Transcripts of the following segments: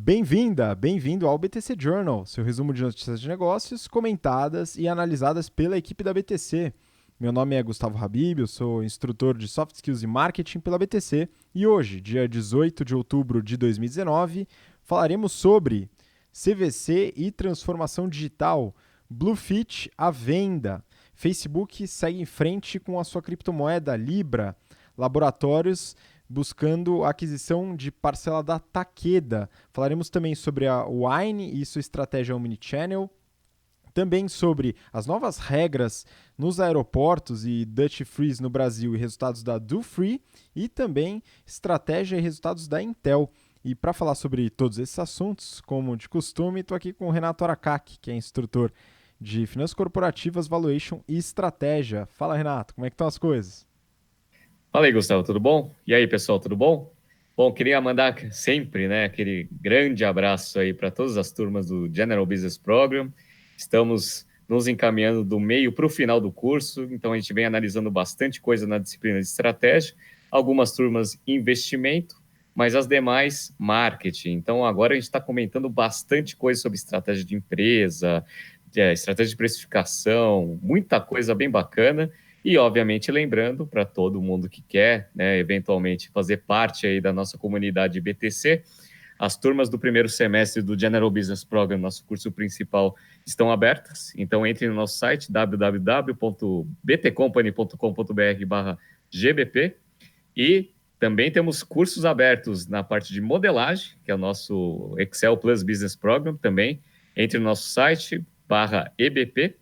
Bem-vinda, bem-vindo ao BTC Journal, seu resumo de notícias de negócios comentadas e analisadas pela equipe da BTC. Meu nome é Gustavo Habib, eu sou instrutor de Soft Skills e Marketing pela BTC e hoje, dia 18 de outubro de 2019, falaremos sobre CVC e transformação digital, Bluefin à venda, Facebook segue em frente com a sua criptomoeda Libra, laboratórios buscando a aquisição de parcela da Takeda. Falaremos também sobre a Wine e sua estratégia omnichannel, também sobre as novas regras nos aeroportos e Duty Freeze no Brasil e resultados da Do Free, e também estratégia e resultados da Intel. E para falar sobre todos esses assuntos, como de costume, estou aqui com o Renato Aracaki, que é instrutor de Finanças Corporativas, Valuation e Estratégia. Fala, Renato, como é que estão as coisas? Fala aí, Gustavo, tudo bom? E aí, pessoal, tudo bom? Bom, queria mandar sempre, né, aquele grande abraço aí para todas as turmas do General Business Program. Estamos nos encaminhando do meio para o final do curso, então a gente vem analisando bastante coisa na disciplina de estratégia, algumas turmas investimento, mas as demais marketing. Então agora a gente está comentando bastante coisa sobre estratégia de empresa, estratégia de precificação, muita coisa bem bacana. E, obviamente, lembrando para todo mundo que quer, né, eventualmente, fazer parte aí da nossa comunidade BTC, as turmas do primeiro semestre do General Business Program, nosso curso principal, estão abertas. Então, entre no nosso site, www.btcompany.com.br/gbp, e também temos cursos abertos na parte de modelagem, que é o nosso Excel Plus Business Program, também. Entre no nosso site, /EBP,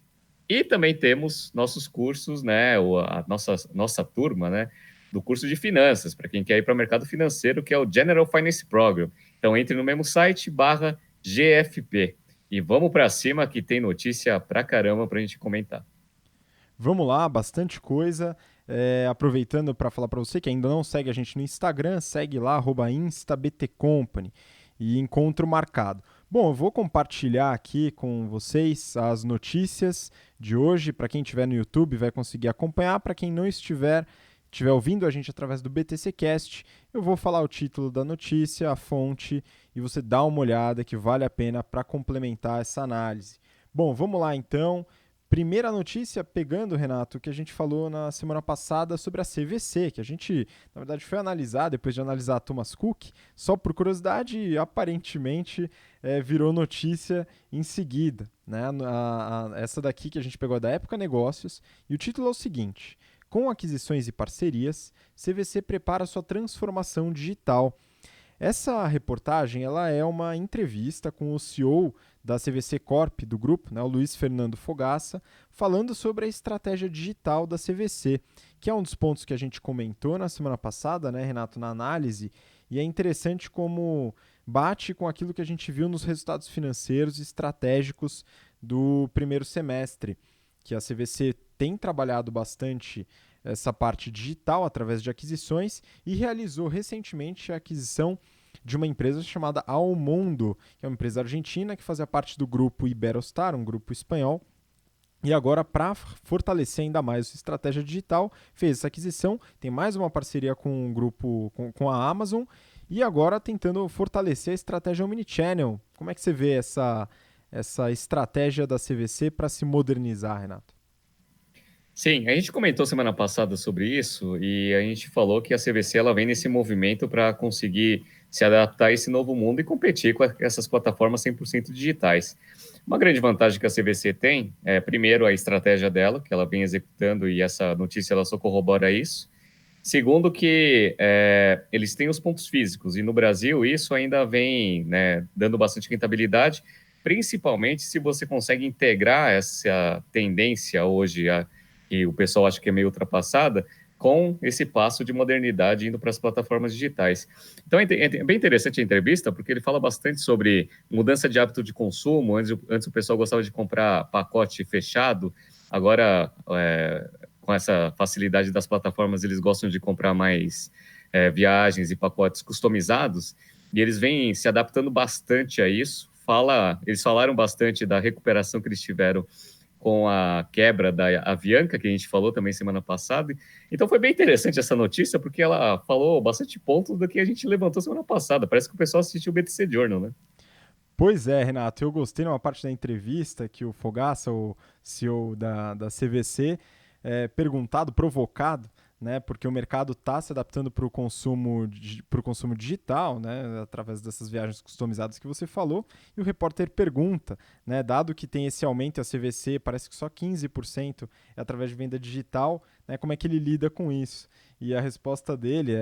e também temos nossos cursos, né, a nossa turma, né, do curso de finanças, para quem quer ir para o mercado financeiro, que é o General Finance Program. Então, entre no mesmo site, /GFP. E vamos para cima, que tem notícia pra caramba para a gente comentar. Vamos lá, bastante coisa. Aproveitando para falar para você que ainda não segue a gente no Instagram, segue lá, @instabtcompany e encontro marcado. Bom, eu vou compartilhar aqui com vocês as notícias de hoje. Para quem estiver no YouTube vai conseguir acompanhar. Para quem não estiver ouvindo a gente através do BTC Cast, eu vou falar o título da notícia, a fonte, e você dá uma olhada que vale a pena para complementar essa análise. Bom, vamos lá então. Primeira notícia, pegando, Renato, que a gente falou na semana passada sobre a CVC, que a gente, na verdade, foi analisar, depois de analisar a Thomas Cook, só por curiosidade, aparentemente virou notícia em seguida. Né? Essa daqui que a gente pegou é da Época Negócios, e o título é o seguinte: com aquisições e parcerias, CVC prepara sua transformação digital. Essa reportagem ela é uma entrevista com o CEO da CVC Corp, do grupo, né, o Luiz Fernando Fogaça, falando sobre a estratégia digital da CVC, que é um dos pontos que a gente comentou na semana passada, né, Renato, na análise, e é interessante como bate com aquilo que a gente viu nos resultados financeiros e estratégicos do primeiro semestre, que a CVC tem trabalhado bastante essa parte digital através de aquisições e realizou recentemente a aquisição de uma empresa chamada Almondo, que é uma empresa argentina que fazia parte do grupo Iberostar, um grupo espanhol. E agora, para fortalecer ainda mais a estratégia digital, fez essa aquisição, tem mais uma parceria com o grupo, com a Amazon, e agora tentando fortalecer a estratégia Omnichannel. Como é que você vê essa estratégia da CVC para se modernizar, Renato? Sim, a gente comentou semana passada sobre isso e a gente falou que a CVC ela vem nesse movimento para conseguir se adaptar a esse novo mundo e competir com essas plataformas 100% digitais. Uma grande vantagem que a CVC tem é, primeiro, a estratégia dela, que ela vem executando, e essa notícia ela só corrobora isso. Segundo, que eles têm os pontos físicos, e no Brasil isso ainda vem, né, dando bastante rentabilidade, principalmente se você consegue integrar essa tendência hoje, que o pessoal acha que é meio ultrapassada, com esse passo de modernidade indo para as plataformas digitais. Então é bem interessante a entrevista, porque ele fala bastante sobre mudança de hábito de consumo. Antes o pessoal gostava de comprar pacote fechado, agora com essa facilidade das plataformas, eles gostam de comprar mais viagens e pacotes customizados, e eles vêm se adaptando bastante a isso. Eles falaram bastante da recuperação que eles tiveram com a quebra da Avianca, que a gente falou também semana passada. Então foi bem interessante essa notícia, porque ela falou bastante pontos do que a gente levantou semana passada. Parece que o pessoal assistiu o BTC Journal, né? Pois é, Renato, eu gostei numa parte da entrevista que o Fogaça, o CEO da CVC, perguntado, provocado, né, porque o mercado está se adaptando para o consumo digital, né, através dessas viagens customizadas que você falou, e o repórter pergunta, né, dado que tem esse aumento, a CVC parece que só 15% é através de venda digital, né, como é que ele lida com isso? E a resposta dele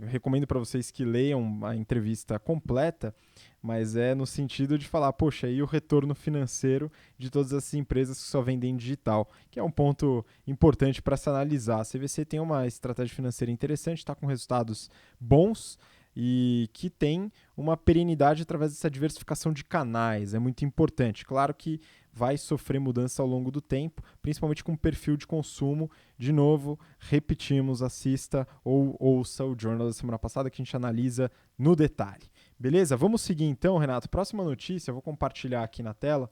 recomendo para vocês que leiam a entrevista completa, mas é no sentido de falar, poxa, e o retorno financeiro de todas essas empresas que só vendem digital, que é um ponto importante para se analisar. A CVC tem uma estratégia financeira interessante, está com resultados bons e que tem uma perenidade através dessa diversificação de canais, é muito importante. Claro que vai sofrer mudança ao longo do tempo, principalmente com o perfil de consumo. De novo, repetimos, assista ou ouça o Journal da semana passada que a gente analisa no detalhe. Beleza? Vamos seguir então, Renato. Próxima notícia, eu vou compartilhar aqui na tela,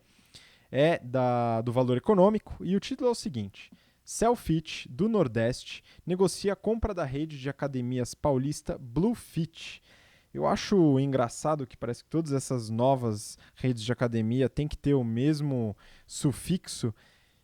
do Valor Econômico e o título é o seguinte: Cellfit, do Nordeste, negocia a compra da rede de academias paulista Bluefit. Eu acho engraçado que parece que todas essas novas redes de academia têm que ter o mesmo sufixo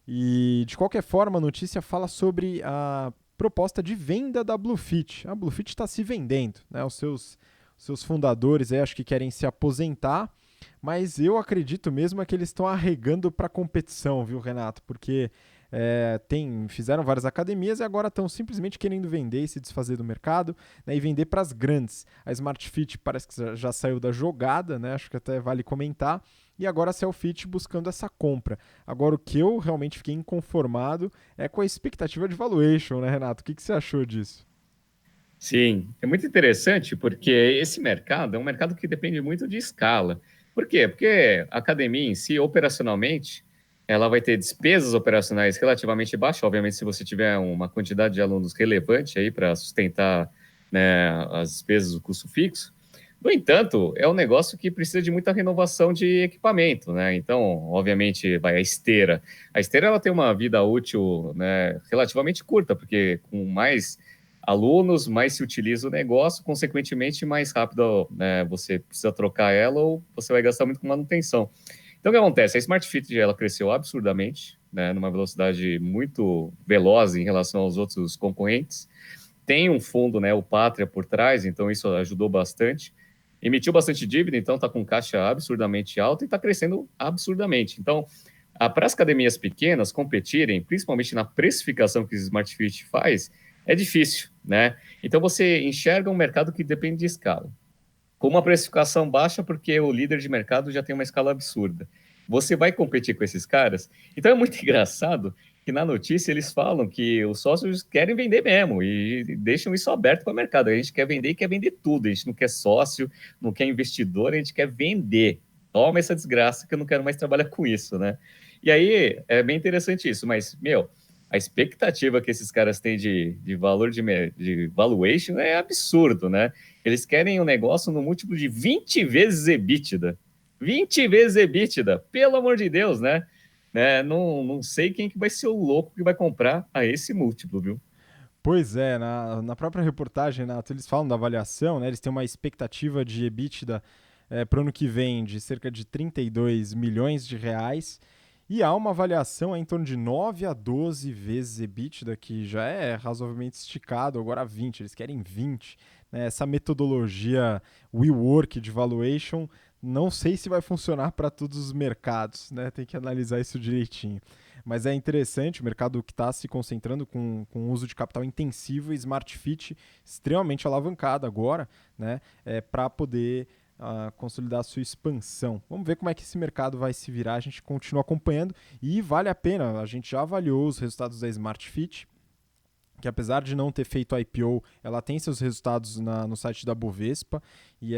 e, de qualquer forma, a notícia fala sobre a proposta de venda da Bluefit. A Bluefit está se vendendo, né? Os seus fundadores acho que querem se aposentar, mas eu acredito mesmo que eles estão arregando para a competição, viu, Renato? Porque fizeram várias academias e agora estão simplesmente querendo vender e se desfazer do mercado, né, e vender para as grandes. A Smart Fit parece que já saiu da jogada, né, acho que até vale comentar, e agora a Cellfit buscando essa compra. Agora, o que eu realmente fiquei inconformado é com a expectativa de valuation, né, Renato? O que você achou disso? Sim, é muito interessante porque esse mercado é um mercado que depende muito de escala. Por quê? Porque a academia em si, operacionalmente, ela vai ter despesas operacionais relativamente baixas. Obviamente, se você tiver uma quantidade de alunos relevante aí para sustentar, né, as despesas do custo fixo. No entanto, é um negócio que precisa de muita renovação de equipamento, né? Então, obviamente, vai a esteira. A esteira ela tem uma vida útil, né, relativamente curta, porque com mais alunos, mais se utiliza o negócio, consequentemente, mais rápido, né, você precisa trocar ela ou você vai gastar muito com manutenção. Então, o que acontece? A Smart Fit ela cresceu absurdamente, né, numa velocidade muito veloz em relação aos outros concorrentes. Tem um fundo, né, o Pátria, por trás, então isso ajudou bastante. Emitiu bastante dívida, então está com caixa absurdamente alta e está crescendo absurdamente. Então, para as academias pequenas competirem, principalmente na precificação que o Smart Fit faz, é difícil, né? Então você enxerga um mercado que depende de escala. Com uma precificação baixa, porque o líder de mercado já tem uma escala absurda. Você vai competir com esses caras? Então é muito engraçado que na notícia eles falam que os sócios querem vender mesmo e deixam isso aberto para o mercado. A gente quer vender e quer vender tudo. A gente não quer sócio, não quer investidor, a gente quer vender. Toma essa desgraça que eu não quero mais trabalhar com isso, né? E aí é bem interessante isso, mas, meu, a expectativa que esses caras têm de valor de valuation é absurdo, né? Eles querem um negócio no múltiplo de 20 vezes EBITDA. 20 vezes EBITDA, pelo amor de Deus, né? Não sei quem que vai ser o louco que vai comprar a esse múltiplo, viu? Pois é, na própria reportagem, Renato, eles falam da avaliação, né? Eles têm uma expectativa de EBITDA para o ano que vem de cerca de 32 milhões de reais. E há uma avaliação em torno de 9 a 12 vezes EBITDA, que já é razoavelmente esticado, agora 20, eles querem 20. Né? Essa metodologia WeWork de valuation, não sei se vai funcionar para todos os mercados, né? Tem que analisar isso direitinho. Mas é interessante, o mercado que está se concentrando com uso de capital intensivo e Smart Fit extremamente alavancado agora, né? Para poder consolidar a sua expansão. Vamos ver como é que esse mercado vai se virar, a gente continua acompanhando e vale a pena, a gente já avaliou os resultados da Smart Fit, que apesar de não ter feito IPO, ela tem seus resultados no site da Bovespa e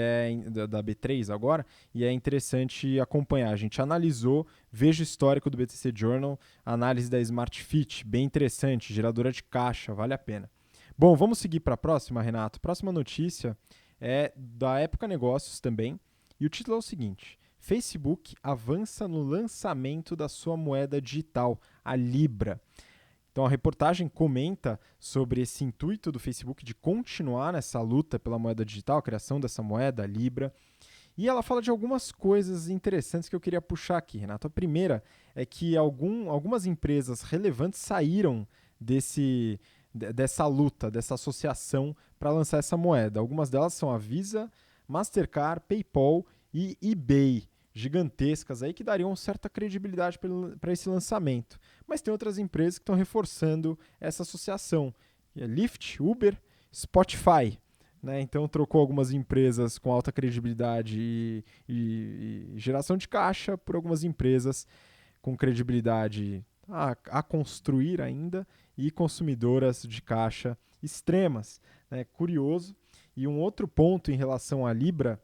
da B3 agora, e é interessante acompanhar. A gente analisou, veja o histórico do BTC Journal, análise da Smart Fit, bem interessante, geradora de caixa, vale a pena. Bom, vamos seguir para a próxima, Renato. Próxima notícia é da Época Negócios também, e o título é o seguinte: Facebook avança no lançamento da sua moeda digital, a Libra. Então a reportagem comenta sobre esse intuito do Facebook de continuar nessa luta pela moeda digital, a criação dessa moeda, a Libra, E ela fala de algumas coisas interessantes que eu queria puxar aqui, Renato. A primeira é que algumas empresas relevantes saíram dessa luta, dessa associação para lançar essa moeda. Algumas delas são a Visa, Mastercard, PayPal e eBay, gigantescas aí que dariam certa credibilidade para esse lançamento. Mas tem outras empresas que estão reforçando essa associação. Lyft, Uber, Spotify. Né? Então trocou algumas empresas com alta credibilidade e geração de caixa por algumas empresas com credibilidade a construir ainda e consumidoras de caixa extremas. Né? Curioso. E um outro ponto em relação à Libra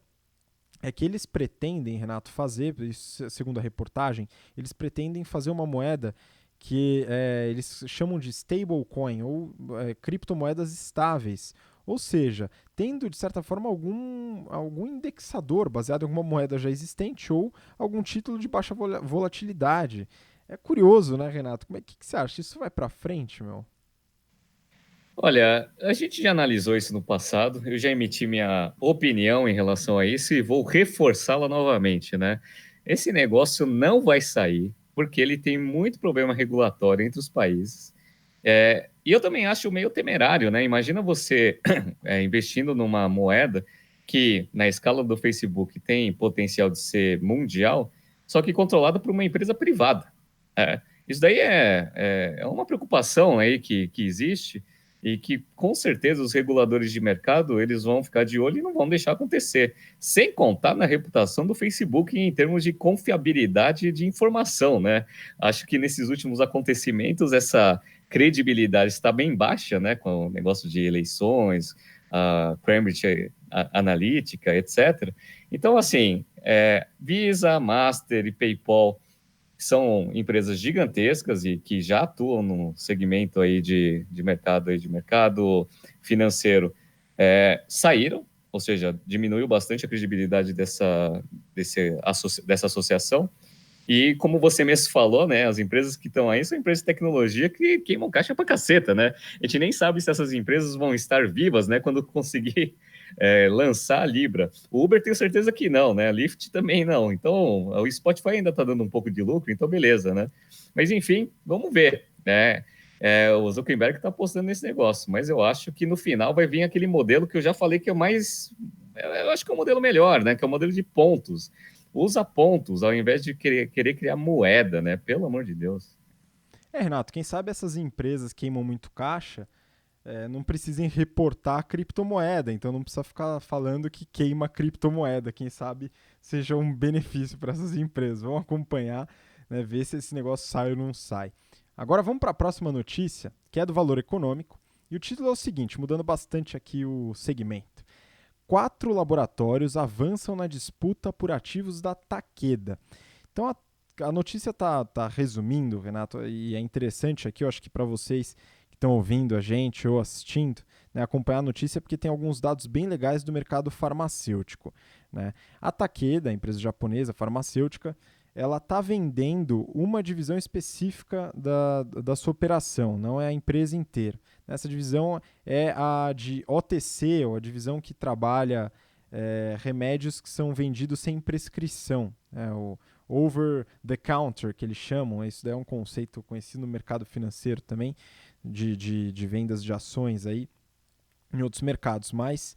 é que eles pretendem, Renato, fazer, segundo a reportagem, eles pretendem fazer uma moeda que eles chamam de stablecoin, ou criptomoedas estáveis. Ou seja, tendo, de certa forma, algum indexador baseado em alguma moeda já existente ou algum título de baixa volatilidade. É curioso, né, Renato? O que você acha? Isso vai para frente, meu? Olha, a gente já analisou isso no passado, eu já emiti minha opinião em relação a isso e vou reforçá-la novamente, né? Esse negócio não vai sair porque ele tem muito problema regulatório entre os países. E eu também acho meio temerário, né? Imagina você investindo numa moeda que, na escala do Facebook, tem potencial de ser mundial, só que controlada por uma empresa privada. Isso daí é uma preocupação aí que existe e que, com certeza, os reguladores de mercado eles vão ficar de olho e não vão deixar acontecer. Sem contar na reputação do Facebook em termos de confiabilidade de informação, né? Acho que nesses últimos acontecimentos, essa credibilidade está bem baixa, né? Com o negócio de eleições, a Cambridge Analytica, etc. Então, assim, Visa, Master e PayPal são empresas gigantescas e que já atuam no segmento aí de mercado financeiro, saíram, ou seja, diminuiu bastante a credibilidade dessa associação. E como você mesmo falou, né, as empresas que estão aí são empresas de tecnologia que queimam caixa pra caceta, né? A gente nem sabe se essas empresas vão estar vivas, né, quando conseguir lançar a Libra. O Uber tenho certeza que não, né? A Lyft também não. Então, o Spotify ainda está dando um pouco de lucro, então beleza, né? Mas enfim, vamos ver, né? O Zuckerberg está apostando nesse negócio, mas eu acho que no final vai vir aquele modelo que eu já falei que é o mais... Eu acho que é o modelo melhor, né? Que é o modelo de pontos. Usa pontos ao invés de querer criar moeda, né? Pelo amor de Deus. Renato, quem sabe essas empresas queimam muito caixa não precisem reportar a criptomoeda, então não precisa ficar falando que queima criptomoeda. Quem sabe seja um benefício para essas empresas. Vamos acompanhar, né, ver se esse negócio sai ou não sai. Agora vamos para a próxima notícia, que é do Valor Econômico. E o título é o seguinte, mudando bastante aqui o segmento. 4 laboratórios avançam na disputa por ativos da Takeda. Então a notícia tá resumindo, Renato, e é interessante aqui, eu acho que para vocês que estão ouvindo a gente ou assistindo, né, acompanhar a notícia porque tem alguns dados bem legais do mercado farmacêutico. Né? A Takeda, a empresa japonesa farmacêutica, ela está vendendo uma divisão específica da sua operação, não é a empresa inteira. Essa divisão é a de OTC, ou a divisão que trabalha remédios que são vendidos sem prescrição, o over the counter, que eles chamam. Isso daí é um conceito conhecido no mercado financeiro também, de vendas de ações aí em outros mercados, mas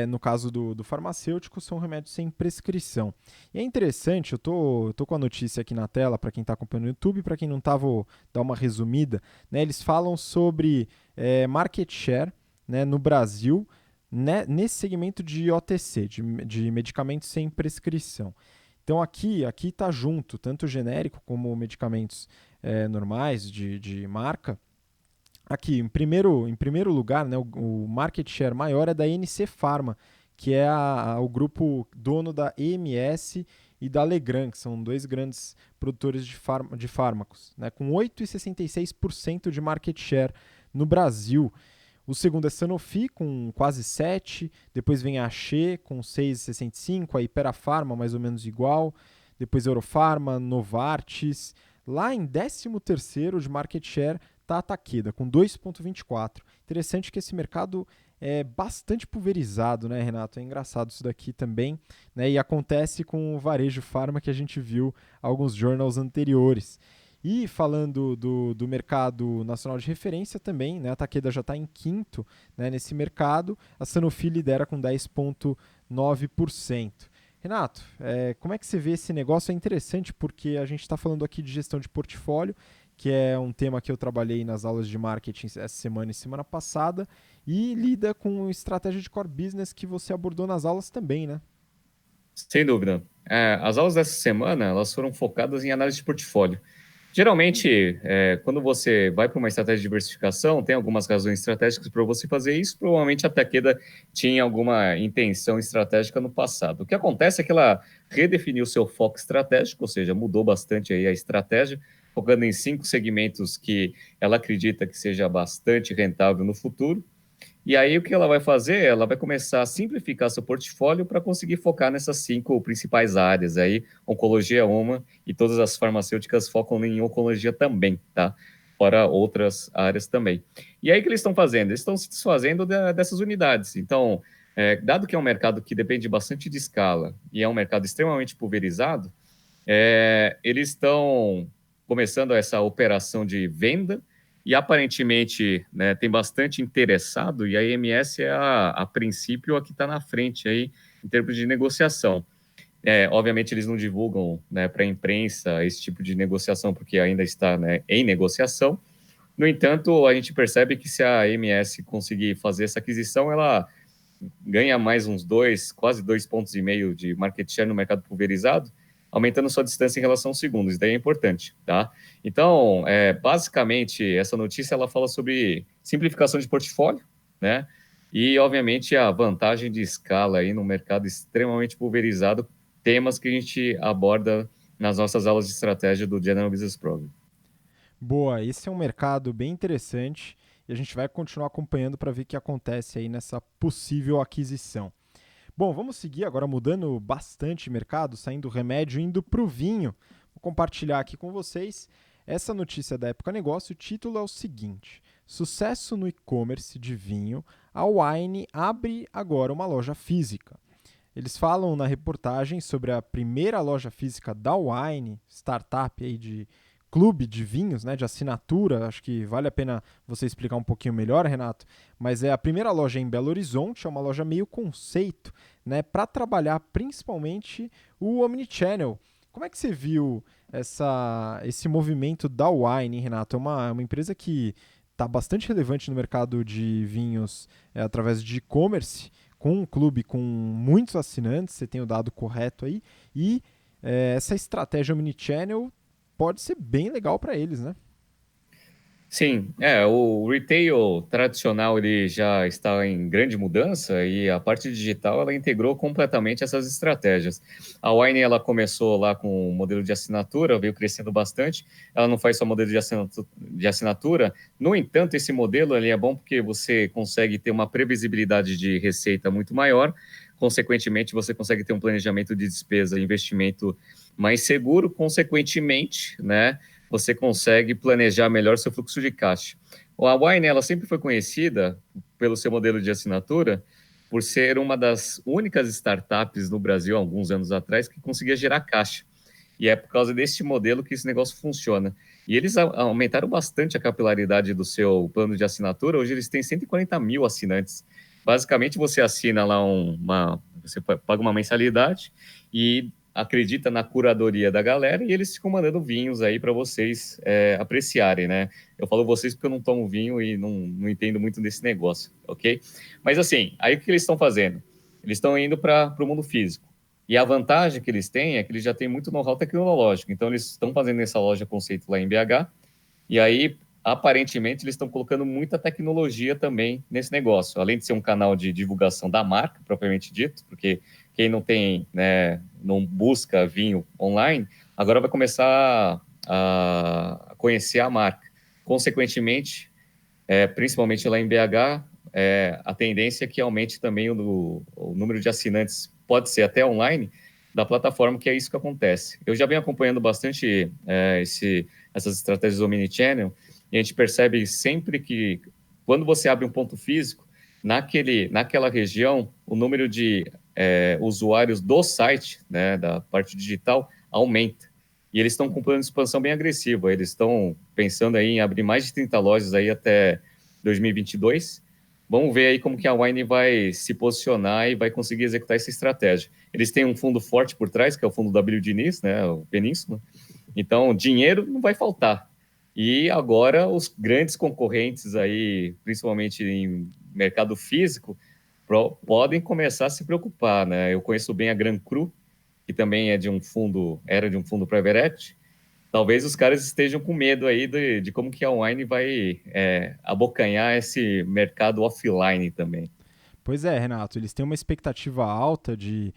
no caso do farmacêutico são remédios sem prescrição. E é interessante, eu tô com a notícia aqui na tela para quem está acompanhando no YouTube, para quem não está vou dar uma resumida. Né, eles falam sobre market share, né, no Brasil, né, nesse segmento de OTC, de medicamentos sem prescrição. Então aqui está junto, tanto genérico como medicamentos normais de marca. Aqui, em primeiro lugar, né, o market share maior é da NC Pharma, que é o grupo dono da EMS e da Legrand, que são dois grandes produtores de fármacos, né, com 8,66% de market share no Brasil. O segundo é Sanofi, com quase 7%, depois vem a Axê, com 6,65%, a Hypera Pharma, mais ou menos igual, depois Eurofarma, Novartis. Lá em 13º de market share está a Takeda, com 2,24%. Interessante que esse mercado é bastante pulverizado, né, Renato? É engraçado isso daqui também, né? E acontece com o varejo farma que a gente viu alguns journals anteriores. E falando do mercado nacional de referência também, né, a Takeda já está em quinto, né, nesse mercado, a Sanofi lidera com 10,9%. Renato, como é que você vê esse negócio? É interessante porque a gente está falando aqui de gestão de portfólio, que é um tema que eu trabalhei nas aulas de marketing essa semana e semana passada, e lida com estratégia de core business que você abordou nas aulas também, né? Sem dúvida. As aulas dessa semana, elas foram focadas em análise de portfólio. Geralmente, quando você vai para uma estratégia de diversificação, tem algumas razões estratégicas para você fazer isso. Provavelmente a Takeda tinha alguma intenção estratégica no passado. O que acontece é que ela redefiniu seu foco estratégico, ou seja, mudou bastante aí a estratégia, focando em 5 segmentos que ela acredita que seja bastante rentável no futuro. E aí o que ela vai fazer? Ela vai começar a simplificar seu portfólio para conseguir focar nessas 5 principais áreas aí. Oncologia é uma, e todas as farmacêuticas focam em oncologia também, tá? Fora outras áreas também. E aí o que eles estão fazendo? Eles estão se desfazendo dessas unidades. Então, dado que é um mercado que depende bastante de escala e é um mercado extremamente pulverizado, eles estão começando essa operação de venda e aparentemente, né, tem bastante interessado e a IMS é a princípio a que está na frente aí em termos de negociação. Obviamente eles não divulgam, né, para a imprensa esse tipo de negociação porque ainda está, né, em negociação. No entanto, a gente percebe que se a IMS conseguir fazer essa aquisição, ela ganha mais uns quase 2,5 pontos de market share no mercado pulverizado, aumentando sua distância em relação aos segundos. Isso daí é importante, tá? Então, basicamente, essa notícia ela fala sobre simplificação de portfólio, né? E, obviamente, a vantagem de escala aí no mercado extremamente pulverizado, temas que a gente aborda nas nossas aulas de estratégia do General Business Program. Boa, esse é um mercado bem interessante e a gente vai continuar acompanhando para ver o que acontece aí nessa possível aquisição. Bom, vamos seguir agora mudando bastante mercado, saindo do remédio e indo para o vinho. Vou compartilhar aqui com vocês essa notícia da Época Negócio. O título é o seguinte: Sucesso no e-commerce de vinho, a Wine abre agora uma loja física. Eles falam na reportagem sobre a primeira loja física da Wine, startup aí de clube de vinhos, né, de assinatura. Acho que vale a pena você explicar um pouquinho melhor, Renato. Mas é a primeira loja em Belo Horizonte, é uma loja meio conceito, né, para trabalhar principalmente o omnichannel. Como é que você viu esse movimento da Wine, hein, Renato? É uma empresa que está bastante relevante no mercado de vinhos através de e-commerce, com um clube com muitos assinantes, você tem o dado correto aí, e essa estratégia omnichannel pode ser bem legal para eles, né? Sim, o retail tradicional ele já está em grande mudança e a parte digital ela integrou completamente essas estratégias. A Wine ela começou lá com o modelo de assinatura, veio crescendo bastante. Ela não faz só modelo de assinatura. No entanto, esse modelo ele é bom porque você consegue ter uma previsibilidade de receita muito maior. Consequentemente, você consegue ter um planejamento de despesa e investimento mais seguro. Consequentemente, né? Você consegue planejar melhor seu fluxo de caixa. A Wine, ela sempre foi conhecida pelo seu modelo de assinatura, por ser uma das únicas startups no Brasil, há alguns anos atrás, que conseguia gerar caixa. E é por causa desse modelo que esse negócio funciona. E eles aumentaram bastante a capilaridade do seu plano de assinatura. Hoje eles têm 140 mil assinantes. Basicamente, você assina lá você paga uma mensalidade e acredita na curadoria da galera e eles ficam mandando vinhos aí para vocês apreciarem, né? Eu falo vocês porque eu não tomo vinho e não entendo muito desse negócio, ok? Mas assim, aí o que eles estão fazendo? Eles estão indo para o mundo físico. E a vantagem que eles têm é que eles já têm muito know-how tecnológico. Então, eles estão fazendo essa loja conceito lá em BH. E aí, aparentemente, eles estão colocando muita tecnologia também nesse negócio. Além de ser um canal de divulgação da marca, propriamente dito, porque quem não tem, né, não busca vinho online, agora vai começar a conhecer a marca. Consequentemente, principalmente lá em BH, a tendência é que aumente também o número de assinantes, pode ser até online, da plataforma, que é isso que acontece. Eu já venho acompanhando bastante essas estratégias omnichannel, e a gente percebe sempre que quando você abre um ponto físico, naquela região, o número de usuários do site, né, da parte digital, aumenta. E eles estão com um plano de expansão bem agressivo. Eles estão pensando aí em abrir mais de 30 lojas aí até 2022. Vamos ver aí como que a Wine vai se posicionar e vai conseguir executar essa estratégia. Eles têm um fundo forte por trás, que é o fundo W Diniz, né, o Península. Então, dinheiro não vai faltar. E agora os grandes concorrentes aí, principalmente em mercado físico, podem começar a se preocupar, né? Eu conheço bem a Gran Cru, que também era de um fundo private equity. Talvez os caras estejam com medo aí de como que a Wine vai abocanhar esse mercado offline também. Pois é, Renato, eles têm uma expectativa alta de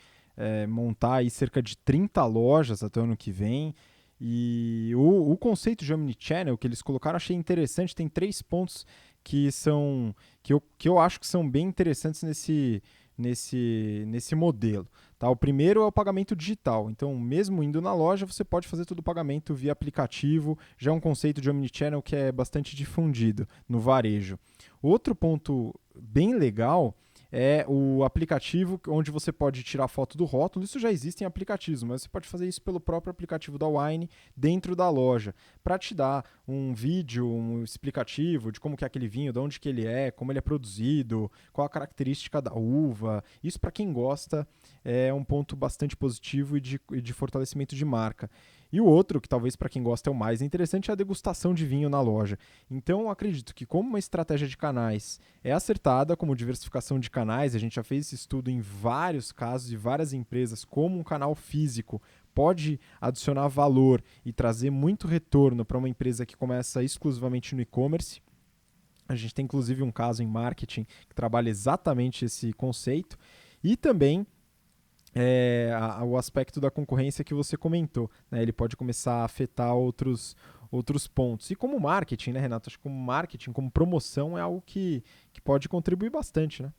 montar aí cerca de 30 lojas até o ano que vem. E o conceito de Omnichannel que eles colocaram, achei interessante. Tem 3 pontos que eu acho que são bem interessantes nesse modelo. Tá? O primeiro é o pagamento digital. Então, mesmo indo na loja, você pode fazer todo o pagamento via aplicativo. Já é um conceito de Omnichannel que é bastante difundido no varejo. Outro ponto bem legal é o aplicativo onde você pode tirar foto do rótulo. Isso já existe em aplicativos, mas você pode fazer isso pelo próprio aplicativo da Wine dentro da loja, para te dar um vídeo, um explicativo de como que é aquele vinho, de onde que ele é, como ele é produzido, qual a característica da uva. Isso, para quem gosta, é um ponto bastante positivo e de fortalecimento de marca. E o outro, que talvez para quem gosta é o mais interessante, é a degustação de vinho na loja. Então, eu acredito que como uma estratégia de canais é acertada, como diversificação de canais, a gente já fez esse estudo em vários casos de várias empresas, como um canal físico pode adicionar valor e trazer muito retorno para uma empresa que começa exclusivamente no e-commerce. A gente tem inclusive um caso em marketing que trabalha exatamente esse conceito. E também o aspecto da concorrência que você comentou. Né? Ele pode começar a afetar outros pontos. E como marketing, né, Renato? Acho que como marketing, como promoção, é algo que pode contribuir bastante, né?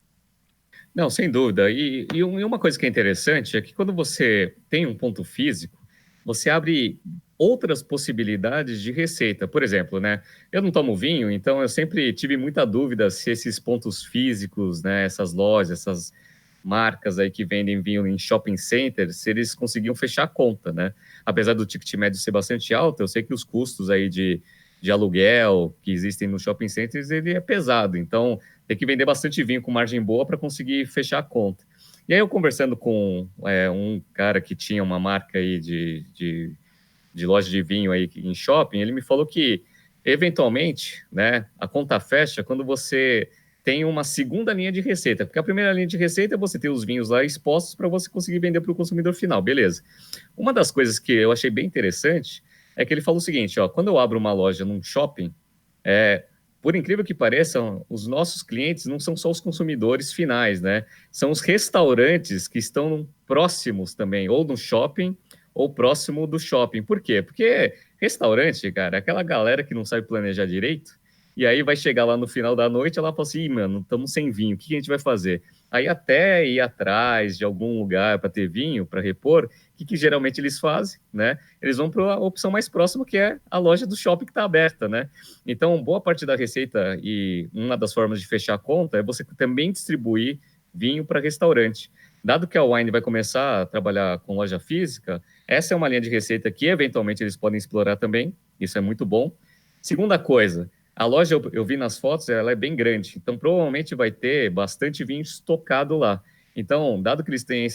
Não, sem dúvida. E uma coisa que é interessante é que quando você tem um ponto físico, você abre outras possibilidades de receita. Por exemplo, né? Eu não tomo vinho, então eu sempre tive muita dúvida se esses pontos físicos, né? Essas lojas, essas marcas aí que vendem vinho em shopping centers, se eles conseguiam fechar a conta, né? Apesar do ticket médio ser bastante alto, eu sei que os custos aí de aluguel que existem nos shopping centers, ele é pesado. Então, tem que vender bastante vinho com margem boa para conseguir fechar a conta. E aí eu conversando com um cara que tinha uma marca aí de loja de vinho aí em shopping, ele me falou que, eventualmente, né, a conta fecha quando você tem uma segunda linha de receita, porque a primeira linha de receita é você ter os vinhos lá expostos para você conseguir vender para o consumidor final, beleza. Uma das coisas que eu achei bem interessante é que ele falou o seguinte, ó, quando eu abro uma loja num shopping, é, por incrível que pareça, os nossos clientes não são só os consumidores finais, né? São os restaurantes que estão próximos também, ou no shopping, ou próximo do shopping. Por quê? Porque restaurante, cara, é aquela galera que não sabe planejar direito, e aí vai chegar lá no final da noite, ela fala assim, "Ih, mano, estamos sem vinho, o que a gente vai fazer?" Aí até ir atrás de algum lugar para ter vinho, para repor, o que geralmente eles fazem, né? Eles vão para a opção mais próxima, que é a loja do shopping que está aberta, né? Então, boa parte da receita e uma das formas de fechar a conta é você também distribuir vinho para restaurante. Dado que a Wine vai começar a trabalhar com loja física, essa é uma linha de receita que eventualmente eles podem explorar também. Isso é muito bom. Segunda coisa, a loja eu vi nas fotos, ela é bem grande, então provavelmente vai ter bastante vinho estocado lá. Então, dado que eles têm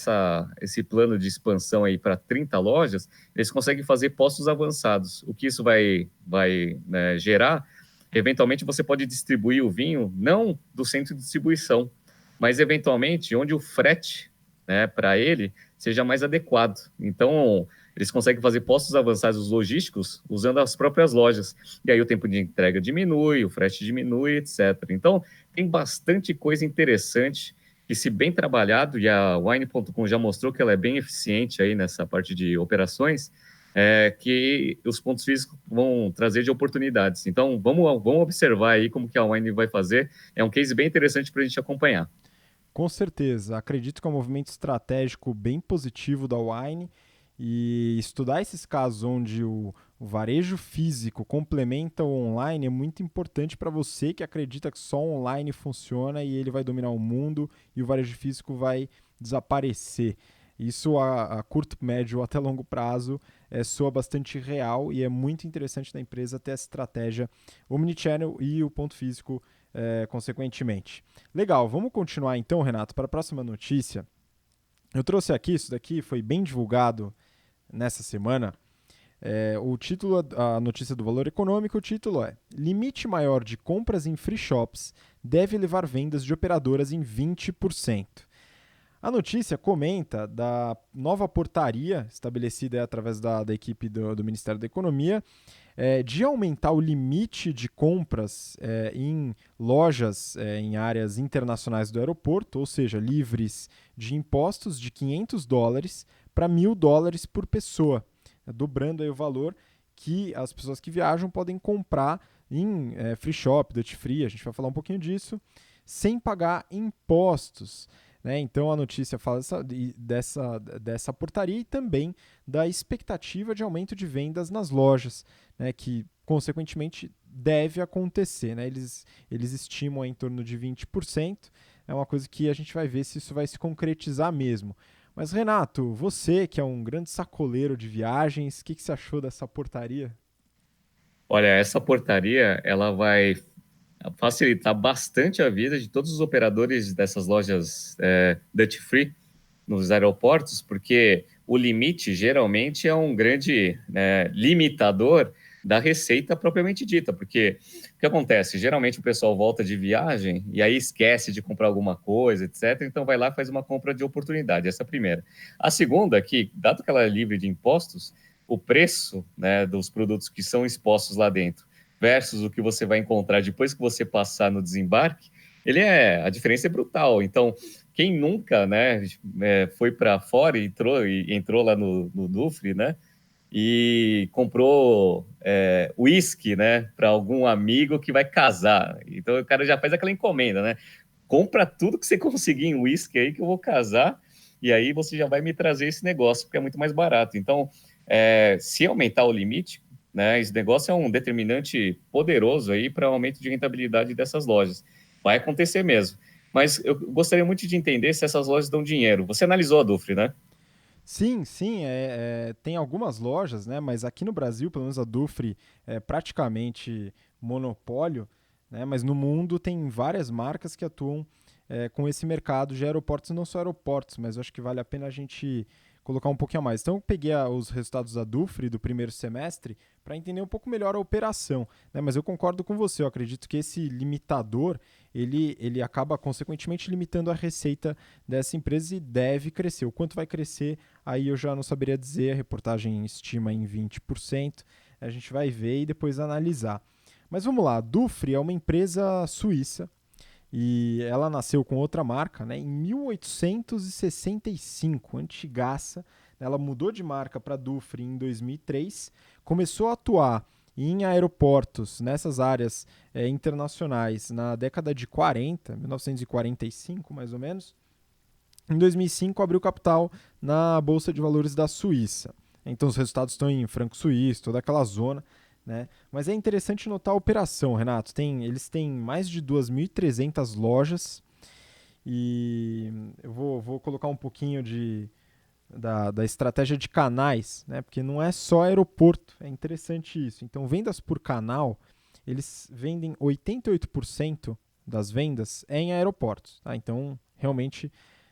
esse plano de expansão aí para 30 lojas, eles conseguem fazer postos avançados. O que isso vai né, gerar? Eventualmente, você pode distribuir o vinho não do centro de distribuição, mas eventualmente onde o frete né, para ele seja mais adequado. Então, eles conseguem fazer postos avançados logísticos usando as próprias lojas. E aí o tempo de entrega diminui, o frete diminui, etc. Então, tem bastante coisa interessante que, se bem trabalhado, e a Wine.com já mostrou que ela é bem eficiente aí nessa parte de operações, que os pontos físicos vão trazer de oportunidades. Então, vamos observar aí como que a Wine vai fazer. É um case bem interessante para a gente acompanhar. Com certeza. Acredito que é um movimento estratégico bem positivo da Wine e estudar esses casos onde O varejo físico complementa o online é muito importante para você que acredita que só online funciona e ele vai dominar o mundo e o varejo físico vai desaparecer. Isso a curto, médio ou até longo prazo soa bastante real e é muito interessante da empresa ter essa estratégia omnichannel e o ponto físico consequentemente. Legal, vamos continuar então, Renato, para a próxima notícia. Eu trouxe aqui, isso daqui foi bem divulgado nessa semana. O título, a notícia do Valor Econômico, o título é: limite maior de compras em free shops deve levar vendas de operadoras em 20%. A notícia comenta da nova portaria estabelecida através da equipe do Ministério da Economia de aumentar o limite de compras em lojas em áreas internacionais do aeroporto, ou seja, livres de impostos, de $500 para $1.000 por pessoa, dobrando aí o valor que as pessoas que viajam podem comprar em free shop, duty free, a gente vai falar um pouquinho disso, sem pagar impostos. Então a notícia fala dessa portaria e também da expectativa de aumento de vendas nas lojas, que consequentemente deve acontecer. Eles estimam em torno de 20%, é uma coisa que a gente vai ver se isso vai se concretizar mesmo. Mas Renato, você que é um grande sacoleiro de viagens, o que você achou dessa portaria? Olha, essa portaria ela vai facilitar bastante a vida de todos os operadores dessas lojas duty free nos aeroportos, porque o limite geralmente é um grande limitador da receita propriamente dita, porque o que acontece? Geralmente o pessoal volta de viagem e aí esquece de comprar alguma coisa, etc. Então vai lá e faz uma compra de oportunidade, essa é a primeira. A segunda, que dado que ela é livre de impostos, o preço dos produtos que são expostos lá dentro versus o que você vai encontrar depois que você passar no desembarque, a diferença é brutal. Então, quem nunca foi para fora e entrou lá no Dufry, e comprou uísque para algum amigo que vai casar. Então, o cara já faz aquela encomenda, compra tudo que você conseguir em uísque aí que eu vou casar, e aí você já vai me trazer esse negócio, porque é muito mais barato. Então, se aumentar o limite, esse negócio é um determinante poderoso aí para o aumento de rentabilidade dessas lojas. Vai acontecer mesmo. Mas eu gostaria muito de entender se essas lojas dão dinheiro. Você analisou a Dufry, né? Sim, sim, tem algumas lojas, mas aqui no Brasil, pelo menos a Dufry é praticamente monopólio, mas no mundo tem várias marcas que atuam com esse mercado de aeroportos, não só aeroportos, mas eu acho que vale a pena a gente colocar um pouquinho a mais. Então eu peguei os resultados da Dufry do primeiro semestre para entender um pouco melhor a operação, mas eu concordo com você, eu acredito que esse limitador, ele acaba consequentemente limitando a receita dessa empresa e deve crescer. O quanto vai crescer, aí eu já não saberia dizer, a reportagem estima em 20%, a gente vai ver e depois analisar. Mas vamos lá, a Dufry é uma empresa suíça e ela nasceu com outra marca em 1865, antigaça. Ela mudou de marca para Dufry em 2003, começou a atuar em aeroportos, nessas áreas internacionais, na década de 40, 1945 mais ou menos. Em 2005, abriu capital na Bolsa de Valores da Suíça. Então, os resultados estão em franco suíço, toda aquela zona. Mas é interessante notar a operação, Renato. Eles têm mais de 2.300 lojas e eu vou colocar um pouquinho da estratégia de canais, porque não é só aeroporto, é interessante isso. Então, vendas por canal, eles vendem 88% das vendas em aeroportos. Então, realmente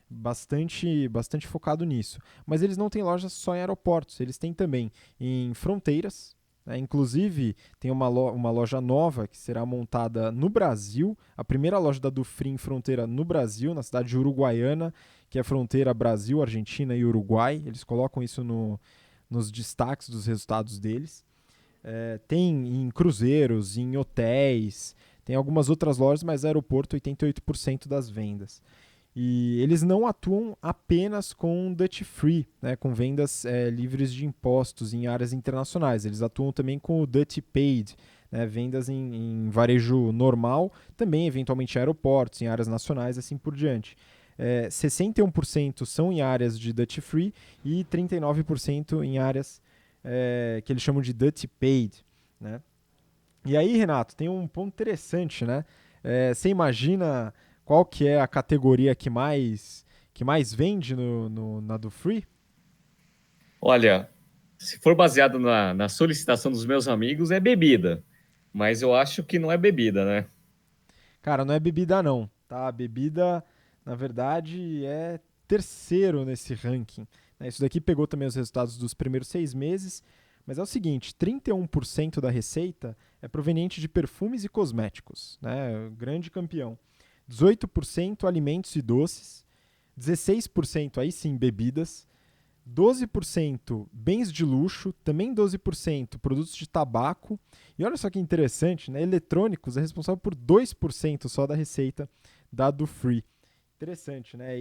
bastante focado nisso. Mas eles não têm lojas só em aeroportos, eles têm também em fronteiras. Inclusive, tem uma loja nova que será montada no Brasil, a primeira loja da Dufry em fronteira no Brasil, na cidade de Uruguaiana, que é a fronteira Brasil, Argentina e Uruguai. Eles colocam isso nos destaques dos resultados deles. Tem em cruzeiros, em hotéis, tem algumas outras lojas, mas aeroporto 88% das vendas. E eles não atuam apenas com duty free, com vendas livres de impostos em áreas internacionais. Eles atuam também com o duty paid, vendas em varejo normal, também eventualmente em aeroportos, em áreas nacionais, assim por diante. 61% são em áreas de duty free e 39% em áreas que eles chamam de duty paid, né? E aí, Renato, tem um ponto interessante, né? Você imagina qual que é a categoria que mais vende na do Free? Olha, se for baseado na solicitação dos meus amigos, é bebida. Mas eu acho que não é bebida, né? Cara, não é bebida não, tá? A bebida, na verdade, é terceiro nesse ranking, né? Isso daqui pegou também os resultados dos primeiros 6 meses, mas é o seguinte, 31% da receita é proveniente de perfumes e cosméticos, né? O grande campeão. 18% alimentos e doces, 16% aí sim bebidas, 12% bens de luxo, também 12% produtos de tabaco. E olha só que interessante, né? Eletrônicos é responsável por 2% só da receita da do Free. Interessante, né?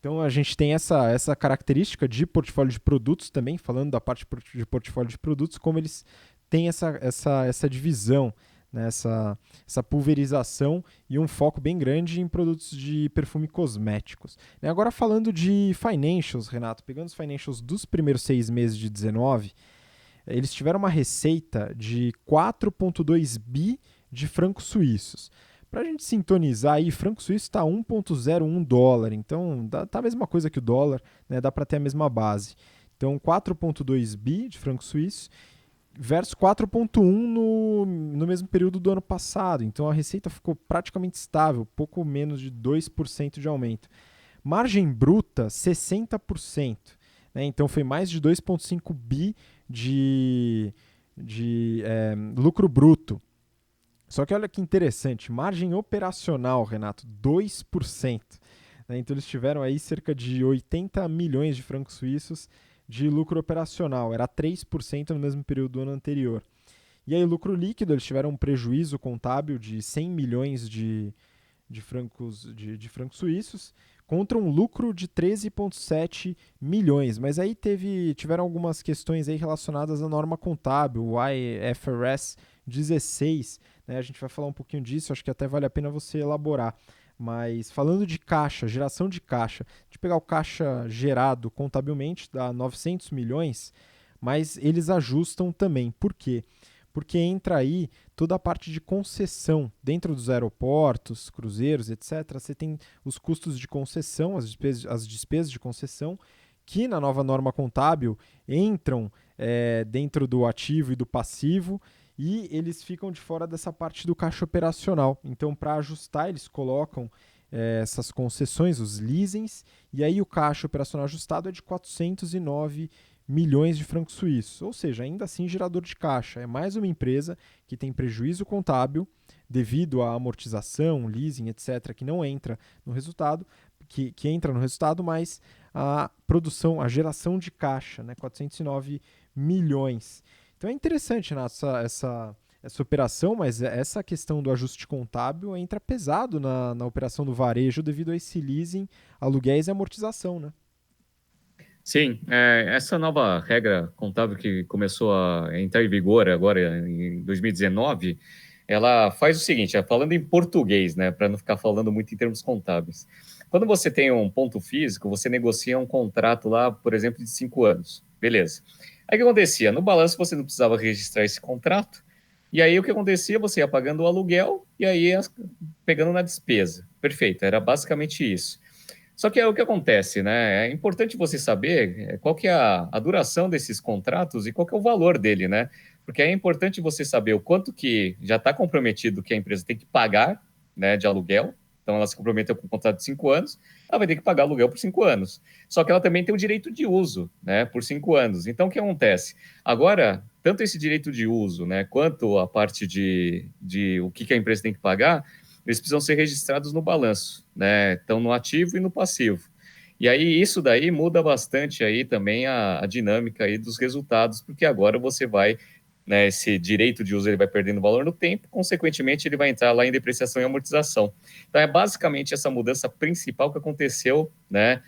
Então a gente tem essa característica de portfólio de produtos também, falando da parte de portfólio de produtos, como eles têm essa divisão, né? essa pulverização e um foco bem grande em produtos de perfume e cosméticos. Agora falando de financials, Renato, pegando os financials dos primeiros 6 meses de 19, eles tiveram uma receita de 4,2 bi de francos suíços. Para a gente sintonizar aí, franco suíço está 1,01 dólar, então tá a mesma coisa que o dólar, né? Dá para ter a mesma base. Então 4,2 bi de franco suíço versus 4,1 no mesmo período do ano passado. Então a receita ficou praticamente estável, pouco menos de 2% de aumento. Margem bruta, 60%. Né? Então foi mais de 2,5 bi de lucro bruto. Só que olha que interessante, margem operacional, Renato, 2%. Né? Então eles tiveram aí cerca de 80 milhões de francos suíços de lucro operacional, era 3% no mesmo período do ano anterior. E aí, lucro líquido, eles tiveram um prejuízo contábil de 100 milhões de francos suíços contra um lucro de 13,7 milhões. Mas aí tiveram algumas questões aí relacionadas à norma contábil, o IFRS 16. Né? A gente vai falar um pouquinho disso, acho que até vale a pena você elaborar. Mas falando de caixa, geração de caixa, de pegar o caixa gerado contabilmente, dá 900 milhões, mas eles ajustam também. Por quê? Porque entra aí toda a parte de concessão. Dentro dos aeroportos, cruzeiros, etc., você tem os custos de concessão, as despesas de concessão, que na nova norma contábil entram dentro do ativo e do passivo, e eles ficam de fora dessa parte do caixa operacional. Então, para ajustar, eles colocam essas concessões, os leasings, e aí o caixa operacional ajustado é de 409 milhões de francos suíços, ou seja, ainda assim gerador de caixa. É mais uma empresa que tem prejuízo contábil devido à amortização, leasing, etc., que não entra no resultado, que entra no resultado, mas a produção, a geração de caixa, né, 409 milhões. Então é interessante, né, essa operação, mas essa questão do ajuste contábil entra pesado na operação do varejo devido a esse leasing, aluguéis e amortização, né? Sim, essa nova regra contábil que começou a entrar em vigor agora em 2019, ela faz o seguinte, falando em português, né, para não ficar falando muito em termos contábeis. Quando você tem um ponto físico, você negocia um contrato lá, por exemplo, de 5 anos. Beleza. Aí o que acontecia? No balanço você não precisava registrar esse contrato, e aí o que acontecia? Você ia pagando o aluguel e aí ia pegando na despesa. Perfeito, era basicamente isso. Só que é o que acontece, né? É importante você saber qual que é a duração desses contratos e qual que é o valor dele, né? Porque é importante você saber o quanto que já está comprometido que a empresa tem que pagar, né, de aluguel. Então, ela se comprometeu com um contrato de 5 anos, ela vai ter que pagar aluguel por 5 anos. Só que ela também tem o direito de uso, né, por 5 anos. Então, o que acontece? Agora, tanto esse direito de uso, né, quanto a parte de o que a empresa tem que pagar, eles precisam ser registrados no balanço, né? Então, no ativo e no passivo. E aí, isso daí muda bastante aí também a dinâmica aí dos resultados, porque agora você vai, né, esse direito de uso ele vai perdendo valor no tempo, consequentemente ele vai entrar lá em depreciação e amortização. Então, é basicamente essa mudança principal que aconteceu, né,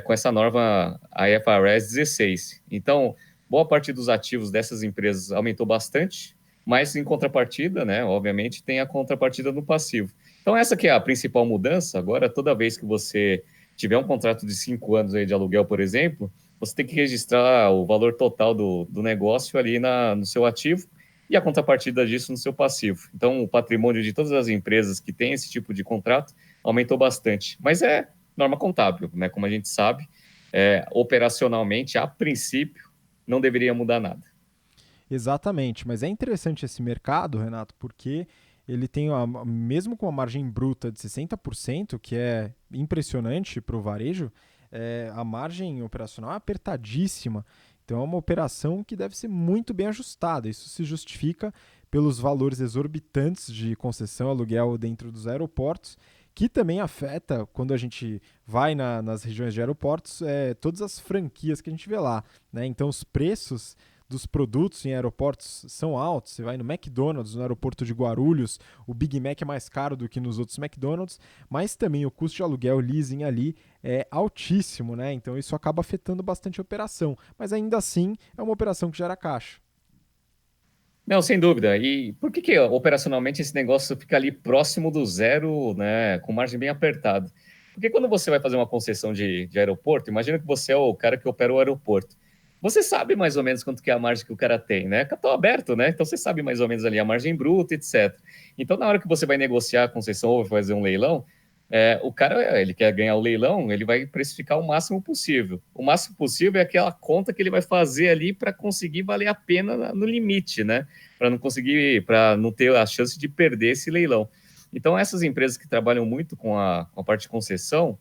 com essa norma IFRS 16. Então, boa parte dos ativos dessas empresas aumentou bastante, mas em contrapartida, né, obviamente, tem a contrapartida no passivo. Então, essa que é a principal mudança. Agora, toda vez que você tiver um contrato de 5 anos aí de aluguel, por exemplo, você tem que registrar o valor total do negócio ali no seu ativo e a contrapartida disso no seu passivo. Então, o patrimônio de todas as empresas que têm esse tipo de contrato aumentou bastante. Mas é norma contábil, né? Como a gente sabe, operacionalmente, a princípio, não deveria mudar nada. Exatamente, mas é interessante esse mercado, Renato, porque ele tem, mesmo com a margem bruta de 60%, que é impressionante para o varejo, a margem operacional é apertadíssima. Então é uma operação que deve ser muito bem ajustada. Isso se justifica pelos valores exorbitantes de concessão aluguel dentro dos aeroportos, que também afeta, quando a gente vai nas regiões de aeroportos, todas as franquias que a gente vê lá. Né? Então os preços dos produtos em aeroportos são altos. Você vai no McDonald's, no aeroporto de Guarulhos, o Big Mac é mais caro do que nos outros McDonald's, mas também o custo de aluguel, leasing ali é altíssimo, né? Então isso acaba afetando bastante a operação. Mas ainda assim é uma operação que gera caixa. Não, sem dúvida. E por que operacionalmente esse negócio fica ali próximo do zero, né, com margem bem apertada? Porque quando você vai fazer uma concessão de aeroporto, imagina que você é o cara que opera o aeroporto. Você sabe mais ou menos quanto que é a margem que o cara tem, né? Capital aberto, né? Então você sabe mais ou menos ali a margem bruta, etc. Então, na hora que você vai negociar a concessão ou vai fazer um leilão, o cara, ele quer ganhar o leilão, ele vai precificar o máximo possível. O máximo possível é aquela conta que ele vai fazer ali para conseguir valer a pena no limite, né? Para não ter a chance de perder esse leilão. Então, essas empresas que trabalham muito com a parte de concessão,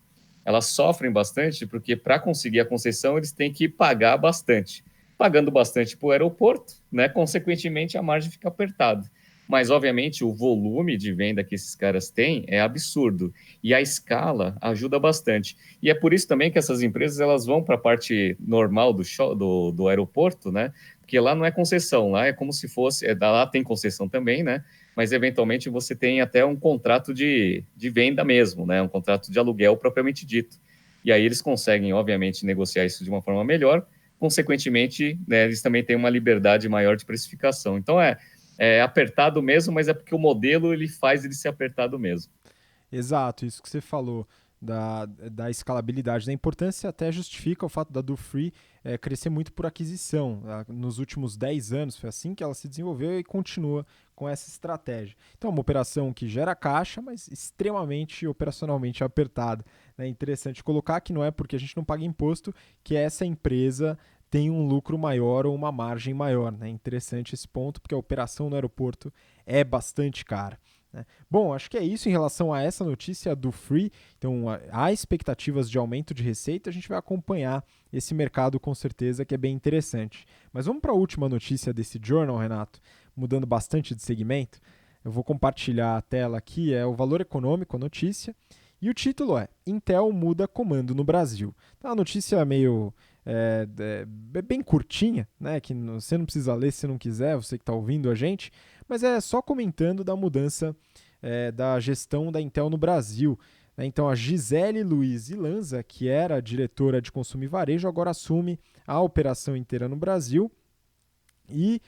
elas sofrem bastante, porque para conseguir a concessão, eles têm que pagar bastante. Pagando bastante para o aeroporto, né? Consequentemente, a margem fica apertada. Mas, obviamente, o volume de venda que esses caras têm é absurdo. E a escala ajuda bastante. E é por isso também que essas empresas elas vão para a parte normal do aeroporto, né? Porque lá não é concessão, lá é como se fosse. Lá tem concessão também, né? Mas eventualmente você tem até um contrato de venda mesmo, né? Um contrato de aluguel propriamente dito. E aí eles conseguem, obviamente, negociar isso de uma forma melhor. Consequentemente, né, eles também têm uma liberdade maior de precificação. Então é apertado mesmo, mas é porque o modelo ele faz ele ser apertado mesmo. Exato, isso que você falou da escalabilidade, da importância até justifica o fato da DoFree crescer muito por aquisição. Nos últimos 10 anos foi assim que ela se desenvolveu e continua com essa estratégia. Então, é uma operação que gera caixa, mas extremamente operacionalmente apertada. É interessante colocar que não é porque a gente não paga imposto que essa empresa tem um lucro maior ou uma margem maior. É interessante esse ponto, porque a operação no aeroporto é bastante cara. Né? Bom, acho que é isso em relação a essa notícia do Free. Então, há expectativas de aumento de receita, a gente vai acompanhar esse mercado com certeza, que é bem interessante. Mas vamos para a última notícia desse journal, Renato, mudando bastante de segmento. Eu vou compartilhar a tela aqui, é o valor econômico, a notícia, e o título é Intel muda comando no Brasil. Então, a notícia meio bem curtinha, né? Que você não precisa ler se não quiser, você que está ouvindo a gente, mas é só comentando da mudança da gestão da Intel no Brasil. Né? Então, a Gisele Luiz Lanza, que era diretora de consumo e varejo, agora assume a operação inteira no Brasil e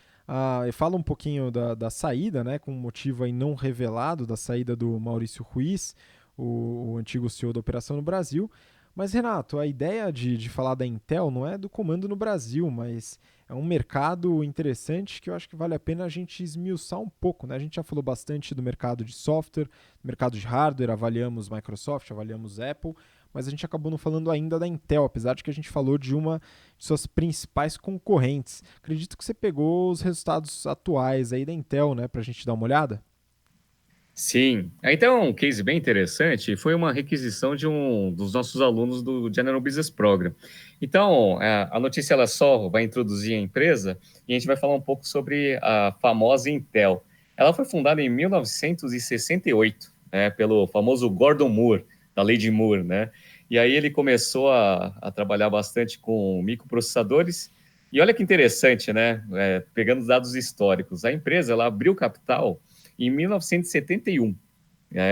fala um pouquinho da saída, né, com um motivo aí não revelado da saída do Maurício Ruiz, o antigo CEO da operação no Brasil. Mas, Renato, a ideia de falar da Intel não é do comando no Brasil, mas é um mercado interessante que eu acho que vale a pena a gente esmiuçar um pouco. Né? A gente já falou bastante do mercado de software, do mercado de hardware, avaliamos Microsoft, avaliamos Apple, mas a gente acabou não falando ainda da Intel, apesar de que a gente falou de uma de suas principais concorrentes. Acredito que você pegou os resultados atuais aí da Intel, né, para a gente dar uma olhada? Sim. Então, um case bem interessante foi uma requisição de um dos nossos alunos do General Business Program. Então, a notícia ela só vai introduzir a empresa e a gente vai falar um pouco sobre a famosa Intel. Ela foi fundada em 1968, né, pelo famoso Gordon Moore, da Lady Moore, né? E aí ele começou a trabalhar bastante com microprocessadores. E olha que interessante, né? Pegando os dados históricos, a empresa ela abriu capital em 1971.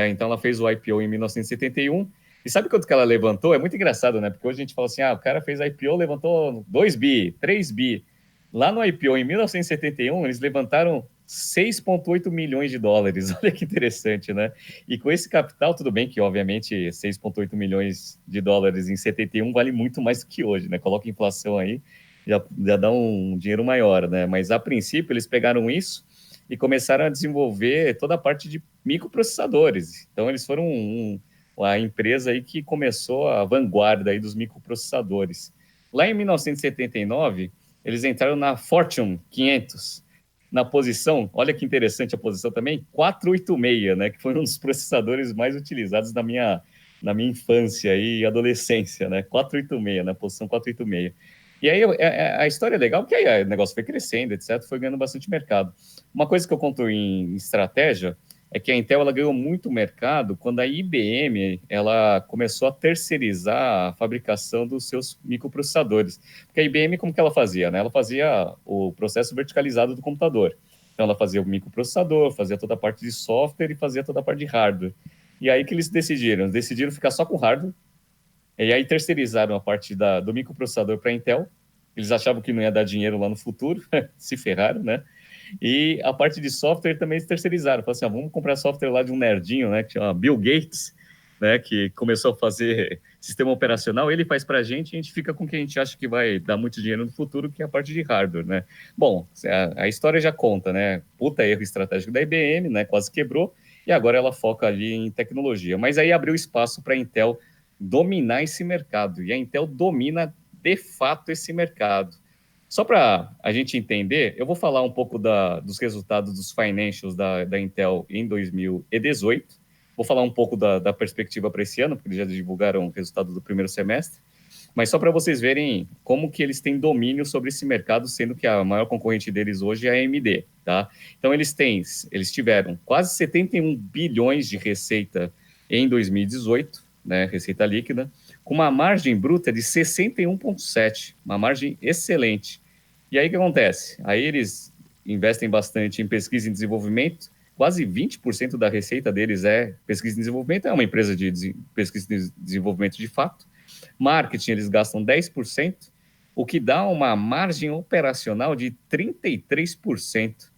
Então, ela fez o IPO em 1971. E sabe quanto que ela levantou? É muito engraçado, né? Porque hoje a gente fala assim, o cara fez IPO, levantou 2 bi, 3 bi. Lá no IPO, em 1971, eles levantaram 6,8 milhões de dólares. Olha que interessante, né? E com esse capital, tudo bem que, obviamente, 6,8 milhões de dólares em 71 vale muito mais do que hoje, né? Coloca inflação aí, já dá um dinheiro maior, né? Mas, a princípio, eles pegaram isso e começaram a desenvolver toda a parte de microprocessadores. Então, eles foram a empresa aí que começou a vanguarda aí dos microprocessadores. Lá em 1979, eles entraram na Fortune 500, na posição, olha que interessante a posição também, 486, né, que foi um dos processadores mais utilizados na minha infância e adolescência, né, 486, na posição 486. E aí a história é legal, porque aí o negócio foi crescendo, etc., foi ganhando bastante mercado. Uma coisa que eu conto em estratégia é que a Intel ela ganhou muito mercado quando a IBM ela começou a terceirizar a fabricação dos seus microprocessadores. Porque a IBM, como que ela fazia? Né? Ela fazia o processo verticalizado do computador. Então, ela fazia o microprocessador, fazia toda a parte de software e fazia toda a parte de hardware. E aí que eles decidiram? Eles decidiram ficar só com hardware, e aí terceirizaram a parte do microprocessador para a Intel. Eles achavam que não ia dar dinheiro lá no futuro, se ferraram, né? E a parte de software também eles terceirizaram. Falaram assim, vamos comprar software lá de um nerdinho, né, que chama Bill Gates, né, que começou a fazer sistema operacional, ele faz para a gente fica com o que a gente acha que vai dar muito dinheiro no futuro, que é a parte de hardware, né. Bom, a história já conta, né, puta erro estratégico da IBM, né, quase quebrou, e agora ela foca ali em tecnologia. Mas aí abriu espaço para a Intel dominar esse mercado, e a Intel domina de fato esse mercado. Só para a gente entender, eu vou falar um pouco dos resultados dos financials da Intel em 2018. Vou falar um pouco da perspectiva para esse ano, porque eles já divulgaram o resultado do primeiro semestre. Mas só para vocês verem como que eles têm domínio sobre esse mercado, sendo que a maior concorrente deles hoje é a AMD, tá? Então eles tiveram quase 71 bilhões de receita em 2018, né, receita líquida, com uma margem bruta de 61,7, uma margem excelente. E aí o que acontece? Aí eles investem bastante em pesquisa e desenvolvimento, quase 20% da receita deles é pesquisa e desenvolvimento, é uma empresa de pesquisa e desenvolvimento de fato. Marketing, eles gastam 10%, o que dá uma margem operacional de 33%.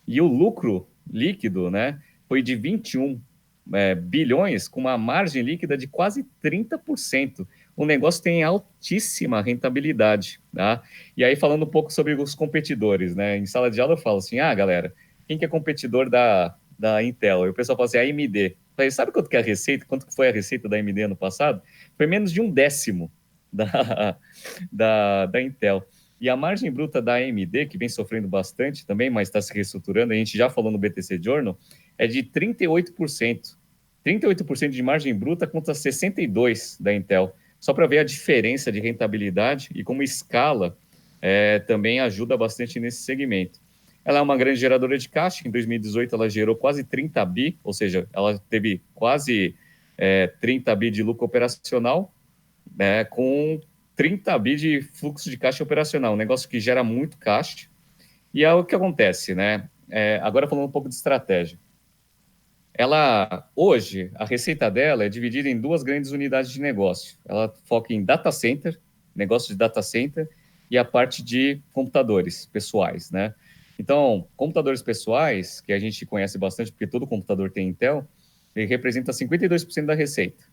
E o lucro líquido, né, foi de 21 bilhões, com uma margem líquida de quase 30%. O negócio tem altíssima rentabilidade, tá? E aí, falando um pouco sobre os competidores, né? Em sala de aula eu falo assim, galera, quem que é competidor da Intel? E o pessoal fala assim, a AMD. Eu falei, sabe quanto que é a receita? Quanto que foi a receita da AMD ano passado? Foi menos de 1/10 da, da Intel. E a margem bruta da AMD, que vem sofrendo bastante também, mas está se reestruturando, a gente já falou no BTC Journal, é de 38%. 38% de margem bruta contra 62% da Intel. Só para ver a diferença de rentabilidade e como escala também ajuda bastante nesse segmento. Ela é uma grande geradora de caixa. Em 2018, ela gerou quase 30 bi, ou seja, ela teve quase 30 bi de lucro operacional, né, com 30 bi de fluxo de caixa operacional, um negócio que gera muito caixa. E é o que acontece, né? Agora falando um pouco de estratégia. Hoje, a receita dela é dividida em duas grandes unidades de negócio. Ela foca em data center, negócio de data center, e a parte de computadores pessoais, né? Então, computadores pessoais, que a gente conhece bastante, porque todo computador tem Intel, ele representa 52% da receita,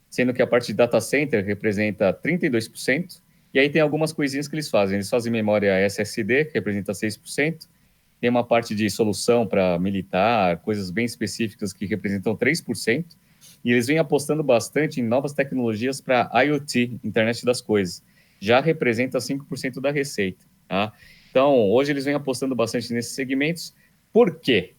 sendo que a parte de data center representa 32%, e aí tem algumas coisinhas que eles fazem. Eles fazem memória SSD, que representa 6%, tem uma parte de solução para militar, coisas bem específicas que representam 3%, e eles vêm apostando bastante em novas tecnologias para IoT, Internet das Coisas. Já representa 5% da receita. Tá? Então, hoje eles vêm apostando bastante nesses segmentos. Por quê?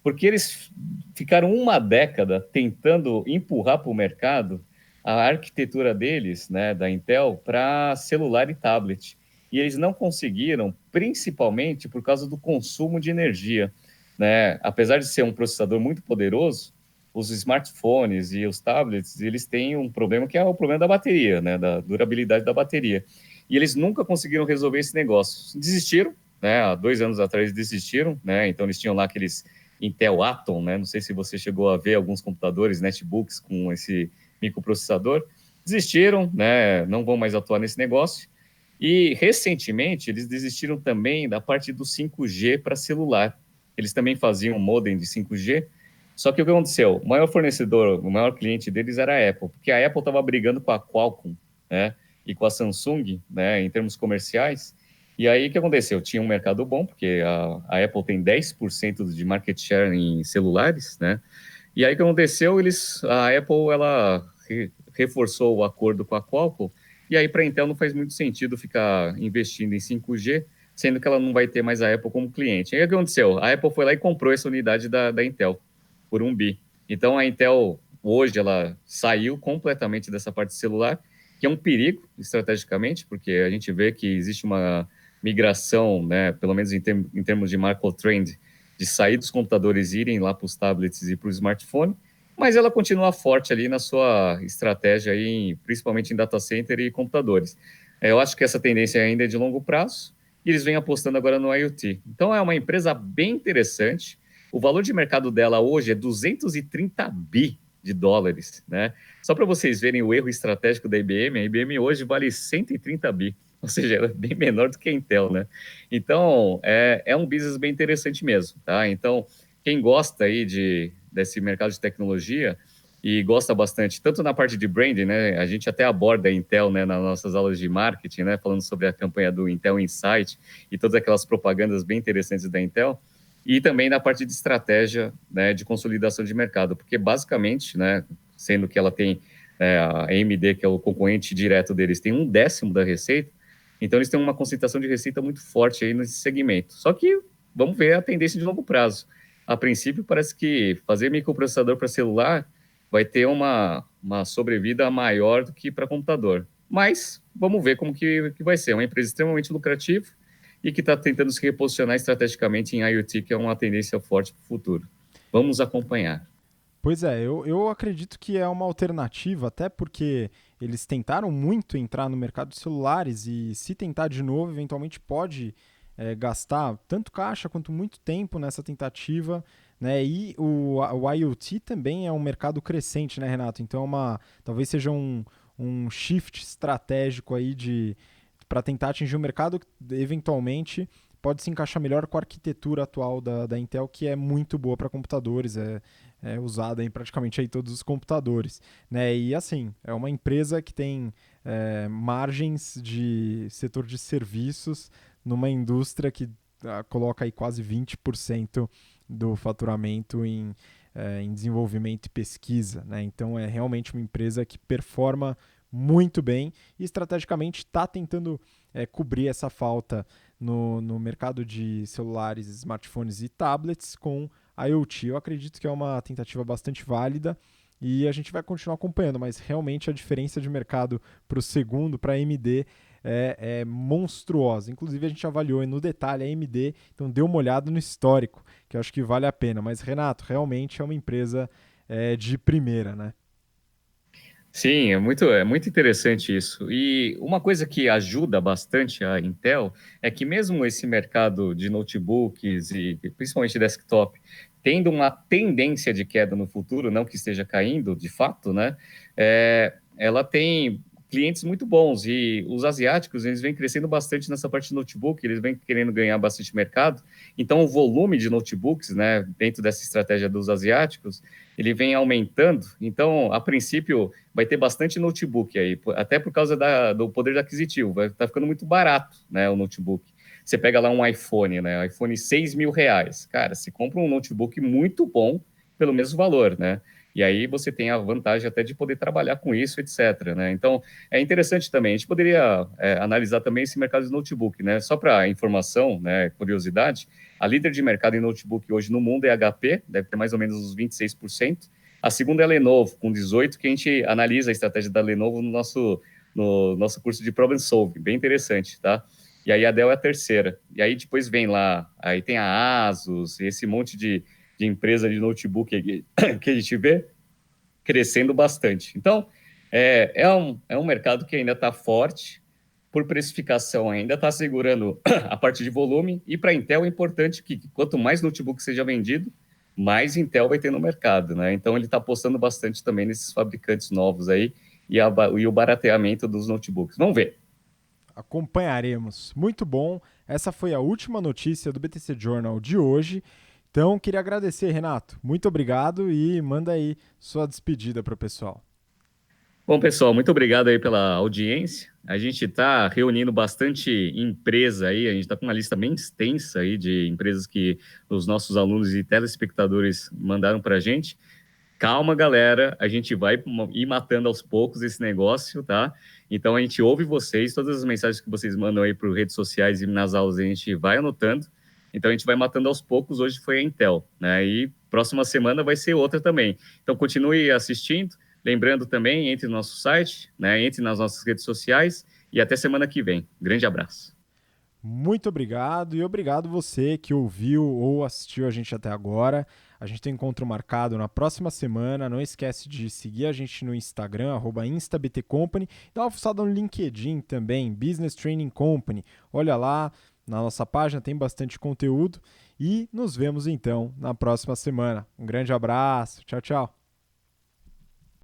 Porque eles ficaram uma década tentando empurrar para o mercado a arquitetura deles, né, da Intel, para celular e tablet. E eles não conseguiram, principalmente por causa do consumo de energia, né? Apesar de ser um processador muito poderoso, os smartphones e os tablets, eles têm um problema que é o problema da bateria, né? Da durabilidade da bateria. E eles nunca conseguiram resolver esse negócio. Desistiram, né? Há 2 anos atrás desistiram, né? Então eles tinham lá aqueles Intel Atom, né? Não sei se você chegou a ver alguns computadores, netbooks com esse microprocessador. Desistiram, né? Não vão mais atuar nesse negócio. E, recentemente, eles desistiram também da parte do 5G para celular. eles também faziam modem de 5G, só que o que aconteceu? O maior fornecedor, o maior cliente deles era a Apple, porque a Apple estava brigando com a Qualcomm, né, e com a Samsung, né, em termos comerciais. E aí o que aconteceu? Tinha um mercado bom, porque a Apple tem 10% de market share em celulares, né? E aí o que aconteceu? A Apple ela reforçou o acordo com a Qualcomm, e aí para a Intel não faz muito sentido ficar investindo em 5G, sendo que ela não vai ter mais a Apple como cliente. Aí o que aconteceu? A Apple foi lá e comprou essa unidade da Intel por 1 bi. Então a Intel hoje ela saiu completamente dessa parte de celular, que é um perigo estrategicamente, porque a gente vê que existe uma migração, né, pelo menos em termos de macro trend, de sair dos computadores e irem lá para os tablets e para o smartphone, mas ela continua forte ali na sua estratégia, aí, principalmente em data center e computadores. Eu acho que essa tendência ainda é de longo prazo, e eles vêm apostando agora no IoT. Então é uma empresa bem interessante. O valor de mercado dela hoje é 230 bi de dólares, né? Só para vocês verem o erro estratégico da IBM, a IBM hoje vale 130 bi, ou seja, ela é bem menor do que a Intel, né? Então, é um business bem interessante mesmo, tá? Então, quem gosta aí desse mercado de tecnologia e gosta bastante, tanto na parte de branding, né? A gente até aborda a Intel, né, nas nossas aulas de marketing, né? Falando sobre a campanha do Intel Insight e todas aquelas propagandas bem interessantes da Intel. E também na parte de estratégia, né, de consolidação de mercado, porque basicamente, né, sendo que ela tem a AMD, que é o concorrente direto deles, tem 1/10 da receita, então eles têm uma concentração de receita muito forte aí nesse segmento. Só que vamos ver a tendência de longo prazo. A princípio, parece que fazer microprocessador para celular vai ter uma sobrevida maior do que para computador. Mas vamos ver como que vai ser. É uma empresa extremamente lucrativa e que está tentando se reposicionar estrategicamente em IoT, que é uma tendência forte para o futuro. Vamos acompanhar. Pois é, eu acredito que é uma alternativa, até porque eles tentaram muito entrar no mercado de celulares e se tentar de novo, eventualmente pode gastar tanto caixa quanto muito tempo nessa tentativa, né? E o IoT também é um mercado crescente, né, Renato? Então talvez seja um shift estratégico aí de para tentar atingir um mercado que eventualmente pode se encaixar melhor com a arquitetura atual da Intel, que é muito boa para computadores, é usada em praticamente aí todos os computadores, né? E assim, é uma empresa que tem margens de setor de serviços numa indústria que coloca aí quase 20% do faturamento em desenvolvimento e pesquisa, né? Então é realmente uma empresa que performa muito bem e estrategicamente está tentando cobrir essa falta no mercado de celulares, smartphones e tablets com IoT. Eu acredito que é uma tentativa bastante válida e a gente vai continuar acompanhando, mas realmente a diferença de mercado para o segundo, para a AMD, é monstruosa. Inclusive a gente avaliou no detalhe a AMD, então dê uma olhada no histórico, que eu acho que vale a pena. Mas Renato, realmente é uma empresa de primeira, né? Sim, é muito interessante isso. E uma coisa que ajuda bastante a Intel é que mesmo esse mercado de notebooks e principalmente desktop tendo uma tendência de queda no futuro, não que esteja caindo de fato, né? Ela tem clientes muito bons e os asiáticos eles vêm crescendo bastante nessa parte de notebook, eles vêm querendo ganhar bastante mercado. Então o volume de notebooks, né, dentro dessa estratégia dos asiáticos, ele vem aumentando. Então, a princípio vai ter bastante notebook aí, até por causa do poder aquisitivo, vai estar ficando muito barato, né, o notebook. Você pega lá um iPhone, né, iPhone R$ 6.000, cara, você compra um notebook muito bom pelo mesmo valor, né, e aí você tem a vantagem até de poder trabalhar com isso, etc, né, então é interessante também, a gente poderia analisar também esse mercado de notebook, né, só para informação, né, curiosidade, a líder de mercado em notebook hoje no mundo é HP, deve ter mais ou menos uns 26%. A segunda é a Lenovo, com 18%, que a gente analisa a estratégia da Lenovo no nosso curso de Problem Solving, bem interessante, tá? E aí a Dell é a terceira. E aí depois vem lá, aí tem a Asus, esse monte de empresa de notebook que a gente vê crescendo bastante. Então, é um mercado que ainda está forte, por precificação ainda está segurando a parte de volume, e para a Intel é importante que quanto mais notebook seja vendido, mais Intel vai ter no mercado, né? Então ele está apostando bastante também nesses fabricantes novos aí e o barateamento dos notebooks. Vamos ver. Acompanharemos. Muito bom. Essa foi a última notícia do BTC Journal de hoje. Então, queria agradecer, Renato. Muito obrigado e manda aí sua despedida para o pessoal. Bom, pessoal, muito obrigado aí pela audiência. A gente está reunindo bastante empresa aí, a gente está com uma lista bem extensa aí de empresas que os nossos alunos e telespectadores mandaram para a gente. Calma, galera, a gente vai ir matando aos poucos esse negócio, tá? Então a gente ouve vocês, todas as mensagens que vocês mandam aí por redes sociais e nas aulas a gente vai anotando. Então a gente vai matando aos poucos. Hoje foi a Intel, né? E próxima semana vai ser outra também. Então continue assistindo. Lembrando também, entre no nosso site, né? Entre nas nossas redes sociais e até semana que vem. Grande abraço. Muito obrigado e obrigado você que ouviu ou assistiu a gente até agora. A gente tem encontro marcado na próxima semana. Não esquece de seguir a gente no Instagram, @instabtcompany. Dá uma fuçada no LinkedIn também, Business Training Company. Olha lá, na nossa página tem bastante conteúdo. E nos vemos então na próxima semana. Um grande abraço. Tchau, tchau.